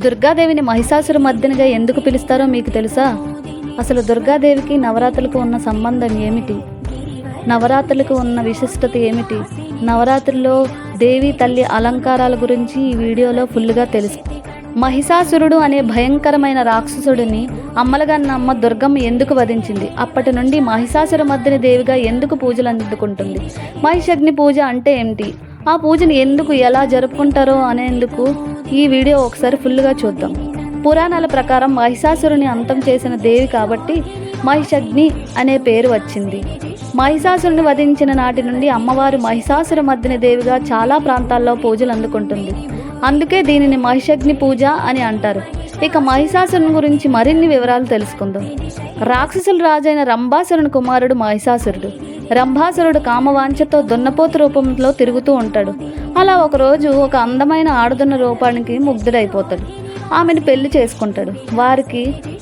దుర్గాదేవిని మహిషాసురమర్దినిగా ఎందుకు పిలుస్తారో మీకు తెలుసా? అసలు దుర్గాదేవికి నవరాత్రులకు ఉన్న సంబంధం ఏమిటి? నవరాత్రులకు ఉన్న విశిష్టత ఏమిటి? నవరాత్రిలో దేవి తల్లి అలంకారాల గురించి ఈ వీడియోలో ఫుల్గా తెలుసు. మహిషాసురుడు అనే భయంకరమైన రాక్షసుడిని అమ్మలగన్న అమ్మ దుర్గమ్మ ఎందుకు వధించింది? అప్పటి నుండి మహిషాసురమర్దిని దేవిగా ఎందుకు పూజలు అందుకుంటుంది? మహిషగ్ని పూజ అంటే ఏమిటి? ఆ పూజను ఎందుకు ఎలా జరుపుకుంటారో అనేందుకు ఈ వీడియో ఒకసారి ఫుల్గా చూద్దాం. పురాణాల ప్రకారం మహిషాసురుని అంతం చేసిన దేవి కాబట్టి మహిషగ్ని అనే పేరు వచ్చింది. మహిషాసురుని వధించిన నాటి నుండి అమ్మవారు మహిషాసురమర్దిని దేవిగా చాలా ప్రాంతాల్లో పూజలు అందుకుంటుంది. అందుకే దీనిని మహిషగ్ని పూజ అని అంటారు. ఇక మహిషాసురుని గురించి మరిన్ని వివరాలు తెలుసుకుందాం. రాక్షసుల రాజైన రంభాసురుని కుమారుడు మహిషాసురుడు. రంభాసురుడు కామవాంఛతో దున్నపోతు రూపంలో తిరుగుతూ ఉంటాడు. అలా ఒకరోజు ఒక అందమైన ఆడుదున్న రూపానికి ముగ్ధుడైపోతాడు. ఆమెను పెళ్లి చేసుకుంటాడు. వారికి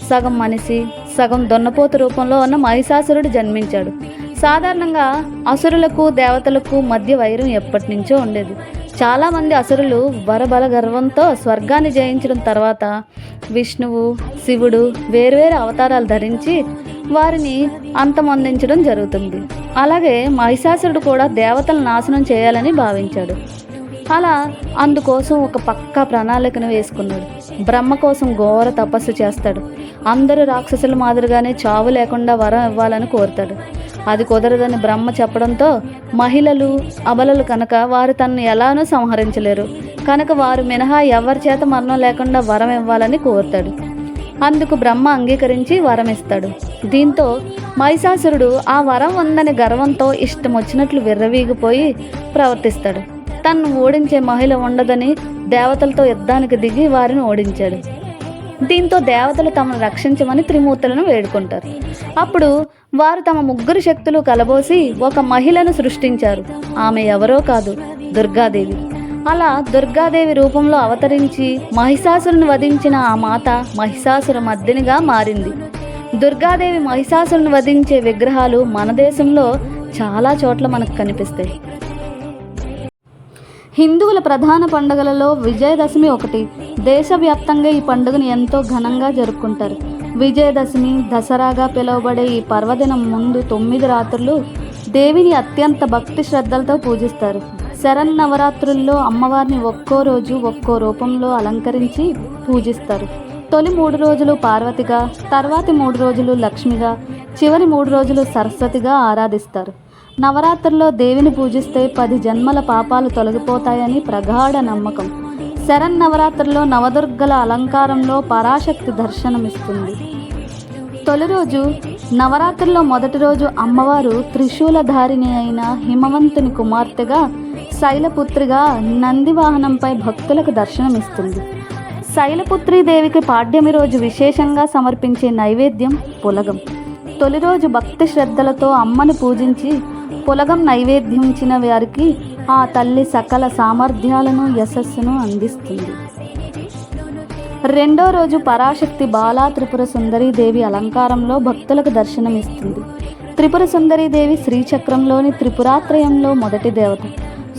సగం మనిషి సగం దున్నపోతు రూపంలో ఉన్న మహిషాసురుడు జన్మించాడు. సాధారణంగా అసురులకు దేవతలకు మధ్య వైరం ఎప్పటి నుంచో ఉండేది. చాలామంది అసురులు వరబల గర్వంతో స్వర్గాన్ని జయించడం తర్వాత విష్ణువు శివుడు వేర్వేరు అవతారాలు ధరించి వారిని అంతమొందించడం జరుగుతుంది. అలాగే మహిషాసురుడు కూడా దేవతలను నాశనం చేయాలని భావించాడు. అలా అందుకోసం ఒక పక్కా ప్రణాళికను వేసుకున్నాడు. బ్రహ్మ కోసం ఘోర తపస్సు చేస్తాడు. అందరూ రాక్షసుల మాదిరిగానే చావు లేకుండా వరం ఇవ్వాలని కోరుతాడు. అది కుదరదని బ్రహ్మ చెప్పడంతో మహిళలు అబలలు కనుక వారు తనను ఎలానూ సంహరించలేరు కనుక వారు మినహా ఎవరి చేత మరణం లేకుండా వరం ఇవ్వాలని కోరుతాడు. అందుకు బ్రహ్మ అంగీకరించి వరం ఇస్తాడు. దీంతో మహిషాసురుడు ఆ వరం ఉందని గర్వంతో ఇష్టం వచ్చినట్లు విర్రవీగిపోయి ప్రవర్తిస్తాడు. తనను ఓడించే మహిళ ఉండదని దేవతలతో యుద్ధానికి దిగి వారిని ఓడించాడు. దీంతో దేవతలు తమను రక్షించమని త్రిమూర్తులను వేడుకుంటారు. అప్పుడు వారు తమ ముగ్గురు శక్తులు కలబోసి ఒక మహిళను సృష్టించారు. ఆమె ఎవరో కాదు, దుర్గాదేవి. అలా దుర్గాదేవి రూపంలో అవతరించి మహిషాసురుని వధించిన ఆ మాత మహిషాసురమర్దినిగా మారింది. దుర్గాదేవి మహిషాసురుని వధించే విగ్రహాలు మన దేశంలో చాలా చోట్ల మనకు కనిపిస్తాయి. హిందువుల ప్రధాన పండుగలలో విజయదశమి ఒకటి. దేశవ్యాప్తంగా ఈ పండుగను ఎంతో ఘనంగా జరుపుకుంటారు. విజయదశమి, దసరాగా పిలువబడే ఈ పర్వదినం ముందు 9 రాత్రులు దేవిని అత్యంత భక్తి శ్రద్ధలతో పూజిస్తారు. శరన్నవరాత్రుల్లో అమ్మవారిని ఒక్కో రోజు ఒక్కో రూపంలో అలంకరించి పూజిస్తారు. తొలి 3 రోజులు పార్వతిగా, తర్వాతి 3 రోజులు లక్ష్మిగా, చివరి 3 రోజులు సరస్వతిగా ఆరాధిస్తారు. నవరాత్రుల్లో దేవిని పూజిస్తే 10 జన్మల పాపాలు తొలగిపోతాయని ప్రగాఢ నమ్మకం. శరన్నవరాత్రుల్లో నవదుర్గల అలంకారంలో పరాశక్తి దర్శనమిస్తుంది. తొలి రోజు నవరాత్రుల్లో మొదటి రోజు అమ్మవారు త్రిశూలధారిణి అయిన హిమవంతుని కుమార్తెగా శైలపుత్రిగా నందివాహనంపై భక్తులకు దర్శనమిస్తుంది. శైలపుత్రి దేవికి పాడ్యమి రోజు విశేషంగా సమర్పించే నైవేద్యం పులగం. తొలి రోజు భక్తి శ్రద్ధలతో అమ్మను పూజించి పులగం నైవేద్యించిన వారికి ఆ తల్లి సకల సామర్థ్యాలను యశస్సును అందిస్తుంది. రెండో రోజు పరాశక్తి బాలా త్రిపుర సుందరీదేవి అలంకారంలో భక్తులకు దర్శనమిస్తుంది. త్రిపుర సుందరీదేవి శ్రీచక్రంలోని త్రిపురాత్రయంలో మొదటి దేవత,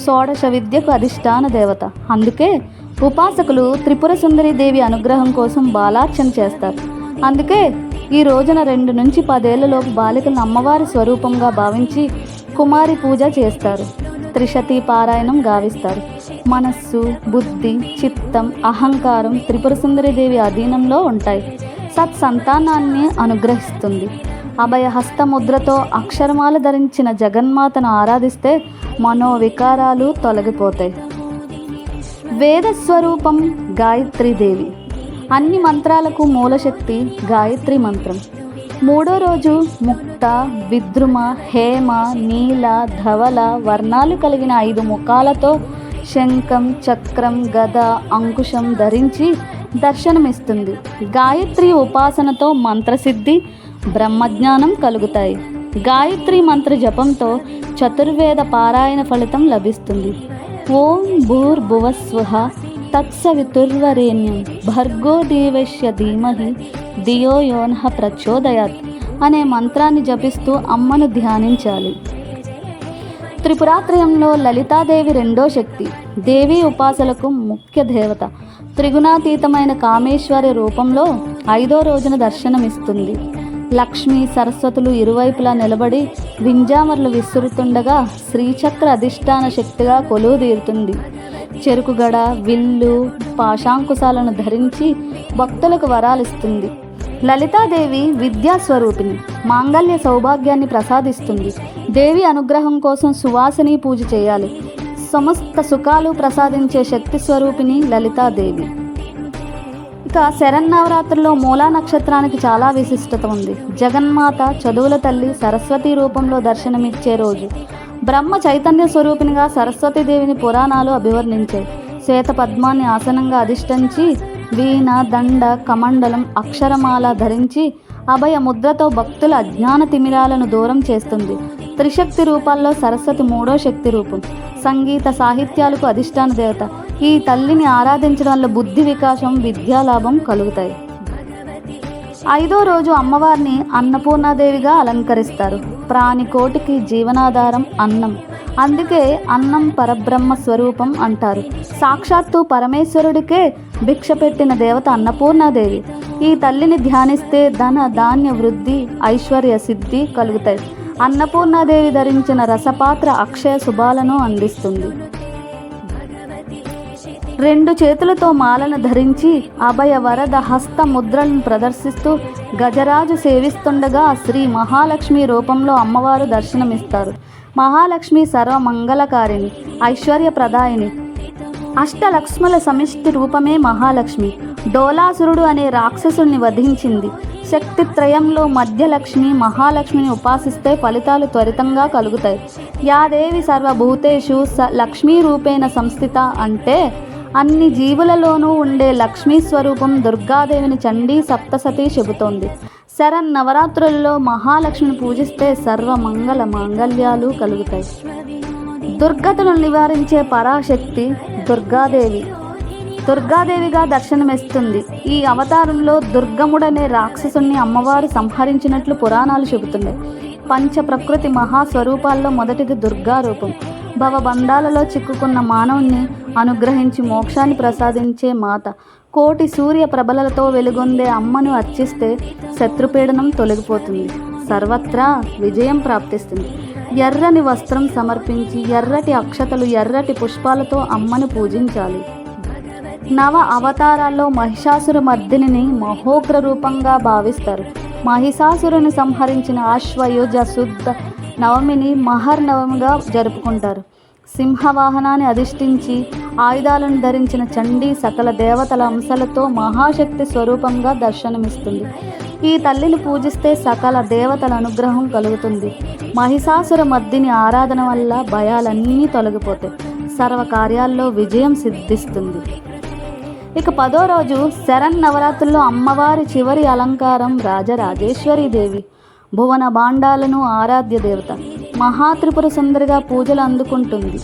షోడశ విద్యకు అధిష్టాన దేవత. అందుకే ఉపాసకులు త్రిపుర సుందరీదేవి అనుగ్రహం కోసం బాలార్చన చేస్తారు. అందుకే ఈ రోజున 2 నుంచి 10 ఏళ్లలోపు బాలికలను అమ్మవారి స్వరూపంగా భావించి కుమారి పూజ చేస్తారు. త్రిశతి పారాయణం గావిస్తారు. మనస్సు, బుద్ధి, చిత్తం, అహంకారం త్రిపుర సుందరీదేవి అధీనంలో ఉంటాయి. సత్సంతానాన్ని అనుగ్రహిస్తుంది. అభయహస్త ముద్రతో అక్షరమాల ధరించిన జగన్మాతను ఆరాధిస్తే మనోవికారాలు తొలగిపోతాయి. వేదస్వరూపం గాయత్రీదేవి. అన్ని మంత్రాలకు మూలశక్తి గాయత్రి మంత్రం. మూడో రోజు ముక్త, విద్రుమ, హేమ, నీల, ధవల వర్ణాలు కలిగిన 5 ముఖాలతో శంఖం, చక్రం, గద, అంకుశం ధరించి దర్శనమిస్తుంది. గాయత్రి ఉపాసనతో మంత్రసిద్ధి, బ్రహ్మజ్ఞానం కలుగుతాయి. గాయత్రి మంత్ర జపంతో చతుర్వేద పారాయణ ఫలితం లభిస్తుంది. ఓం భూర్భువస్వః తత్సవితుర్వరేణ్యం భర్గో దేవస్య ధీమహి ధియో యోనః ప్రచోదయాత్ అనే మంత్రాన్ని జపిస్తూ అమ్మను ధ్యానించాలి. త్రిపురాత్రయంలో లలితాదేవి రెండో శక్తి. దేవి ఉపాసలకు ముఖ్య దేవత. త్రిగుణాతీతమైన కామేశ్వరి రూపంలో 5వ రోజున దర్శనమిస్తుంది. లక్ష్మీ సరస్వతులు ఇరువైపులా నిలబడి వింజామర్లు విసురుతుండగా శ్రీచక్ర అధిష్టాన శక్తిగా కొలువుదీరుతుంది. చెరుకుగడ, విల్లు, పాశాంకుశాలను ధరించి భక్తులకు వరాలిస్తుంది. లలితాదేవి విద్యాస్వరూపిణి, మాంగళ్య సౌభాగ్యాన్ని ప్రసాదిస్తుంది. దేవి అనుగ్రహం కోసం సువాసిని పూజ చేయాలి. సమస్త సుఖాలు ప్రసాదించే శక్తి స్వరూపిణి లలితాదేవి. ఇక శరన్నవరాత్రుల్లో మూలా నక్షత్రానికి చాలా విశిష్టత ఉంది. జగన్మాత, చదువుల తల్లి, సరస్వతి రూపంలో దర్శనమిచ్చే రోజు. బ్రహ్మ చైతన్య స్వరూపినిగా సరస్వతీదేవిని పురాణాలు అభివర్ణించాయి. శ్వేత పద్మాన్ని ఆసనంగా అధిష్ఠించి వీణ, దండ, కమండలం, అక్షరమాల ధరించి అభయ ముద్రతో భక్తుల అజ్ఞాన తిమిరాలను దూరం చేస్తుంది. త్రిశక్తి రూపాల్లో సరస్వతి 3వ శక్తి రూపం. సంగీత సాహిత్యాలకు అధిష్టాన దేవత. ఈ తల్లిని ఆరాధించడం వల్ల బుద్ధి వికాసం, విద్యాలాభం కలుగుతాయి. 5వ రోజు అమ్మవారిని అన్నపూర్ణాదేవిగా అలంకరిస్తారు. ప్రాణికోటికి జీవనాధారం అన్నం. అందుకే అన్నం పరబ్రహ్మ స్వరూపం అంటారు. సాక్షాత్తు పరమేశ్వరుడికే భిక్ష పెట్టిన దేవత అన్నపూర్ణాదేవి. ఈ తల్లిని ధ్యానిస్తే ధన, ధాన్య వృద్ధి, ఐశ్వర్య సిద్ధి కలుగుతాయి. అన్నపూర్ణాదేవి ధరించిన రసపాత్ర అక్షయ శుభాలను అందిస్తుంది. 2 చేతులతో మాలను ధరించి అభయ వరద హస్త ముద్రలను ప్రదర్శిస్తూ గజరాజు సేవిస్తుండగా శ్రీ మహాలక్ష్మి రూపంలో అమ్మవారు దర్శనమిస్తారు. మహాలక్ష్మి సర్వమంగళకారిణి, ఐశ్వర్యప్రదాయిని. అష్టలక్ష్ముల సమిష్టి రూపమే మహాలక్ష్మి. డోలాసురుడు అనే రాక్షసుని వధించింది. శక్తిత్రయంలో మధ్యలక్ష్మి, మహాలక్ష్మిని ఉపాసిస్తే ఫలితాలు త్వరితంగా కలుగుతాయి. యాదేవి సర్వభూతేషు లక్ష్మీ రూపేణ సంస్థిత అంటే అన్ని జీవులలోనూ ఉండే లక్ష్మీ స్వరూపం దుర్గాదేవిని చండీ సప్తసతి చెబుతోంది. శరన్నవరాత్రుల్లో మహాలక్ష్మిని పూజిస్తే సర్వమంగళ మాంగళ్యాలు కలుగుతాయి. దుర్గతులను నివారించే పరాశక్తి దుర్గాదేవి. దుర్గాదేవిగా దర్శనమిస్తుంది. ఈ అవతారంలో దుర్గముడనే రాక్షసుని అమ్మవారు సంహరించినట్లు పురాణాలు చెబుతున్నాయి. పంచ ప్రకృతి మహాస్వరూపాల్లో మొదటిది దుర్గా రూపం. భవబంధాలలో చిక్కుకున్న మానవుణ్ణి అనుగ్రహించి మోక్షాన్ని ప్రసాదించే మాత. కోటి సూర్య ప్రభలతో వెలుగొందే అమ్మను అర్చిస్తే శత్రుపీడనం తొలగిపోతుంది, సర్వత్రా విజయం ప్రాప్తిస్తుంది. ఎర్రని వస్త్రం సమర్పించి ఎర్రటి అక్షతలు, ఎర్రటి పుష్పాలతో అమ్మను పూజించాలి. నవ అవతారాల్లో మహిషాసుర మర్దిని మహోగ్ర రూపంగా భావిస్తారు. మహిషాసురుని సంహరించిన ఆశ్వయుజ శుద్ధ నవమిని మహర్నవమిగా జరుపుకుంటారు. సింహవాహనాన్ని అధిష్ఠించి ఆయుధాలను ధరించిన చండీ సకల దేవతల అంశాలతో మహాశక్తి స్వరూపంగా దర్శనమిస్తుంది. ఈ తల్లిని పూజిస్తే సకల దేవతల అనుగ్రహం కలుగుతుంది. మహిషాసుర మర్దిని ఆరాధన వల్ల భయాలన్నీ తొలగిపోతాయి. సర్వకార్యాల్లో విజయం సిద్ధిస్తుంది. ఇక 10వ రోజు శరన్నవరాత్రుల్లో అమ్మవారి చివరి అలంకారం రాజరాజేశ్వరి దేవి. భువన భాండాలను ఆరాధ్య దేవత. మహాత్రిపుర సుందరిగా పూజలు అందుకుంటుంది.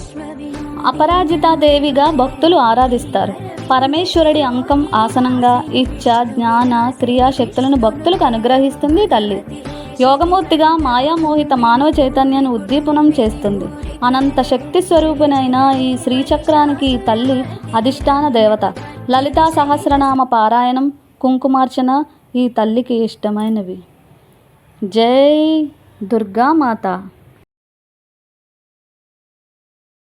అపరాజితాదేవిగా భక్తులు ఆరాధిస్తారు. పరమేశ్వరుడి అంకం ఆసనంగా ఇచ్ఛ, జ్ఞాన, క్రియాశక్తులను భక్తులకు అనుగ్రహిస్తుంది తల్లి. యోగమూర్తిగా మాయామోహిత మానవ చైతన్యాన్ని ఉద్దీపనం చేస్తుంది. అనంత శక్తి స్వరూపిణైన ఈ శ్రీచక్రానికి ఈ తల్లి అధిష్టాన దేవత. లలితా సహస్రనామ పారాయణం, కుంకుమార్చన ఈ తల్లికి ఇష్టమైనవి. జై దుర్గామాత.